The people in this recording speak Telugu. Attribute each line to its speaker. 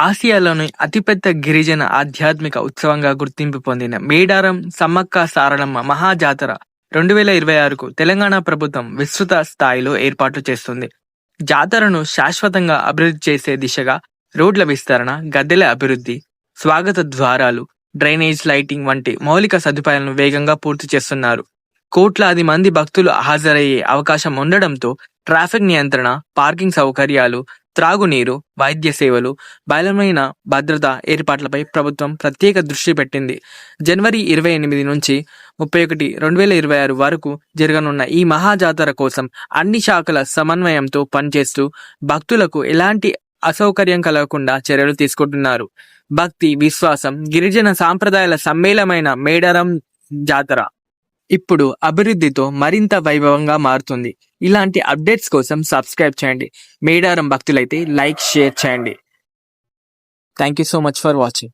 Speaker 1: ఆసియాలోని అతిపెద్ద గిరిజన ఆధ్యాత్మిక ఉత్సవంగా గుర్తింపు పొందిన మేడారం సమ్మక్క సారలమ్మ మహాజాతర 2026కు తెలంగాణ ప్రభుత్వం విస్తృత స్థాయిలో ఏర్పాట్లు చేస్తుంది. జాతరను శాశ్వతంగా అభివృద్ధి చేసే దిశగా రోడ్ల విస్తరణ, గద్దెల అభివృద్ధి, స్వాగత ద్వారాలు, డ్రైనేజ్, లైటింగ్ వంటి మౌలిక సదుపాయాలను వేగంగా పూర్తి చేస్తున్నారు. కోట్లాది మంది భక్తులు హాజరయ్యే అవకాశం ఉండడంతో ట్రాఫిక్ నియంత్రణ, పార్కింగ్ సౌకర్యాలు, త్రాగునీరు, వైద్య సేవలు, బలమైన భద్రతా ఏర్పాట్లపై ప్రభుత్వం ప్రత్యేక దృష్టి పెట్టింది. జనవరి 28 నుంచి 31, 2026 వరకు జరగనున్న ఈ మహాజాతర కోసం అన్ని శాఖల సమన్వయంతో పనిచేస్తూ భక్తులకు ఎలాంటి అసౌకర్యం కలగకుండా చర్యలు తీసుకుంటున్నారు. భక్తి, విశ్వాసం, గిరిజన సాంప్రదాయాల సమ్మేళనమైన మేడారం జాతర ఇప్పుడు అభివృద్ధితో మరింత వైభవంగా మారుతుంది. ఇలాంటి అప్డేట్స్ కోసం సబ్స్క్రైబ్ చేయండి. మేడారం భక్తులైతే లైక్, షేర్ చేయండి. Thank you so much for watching.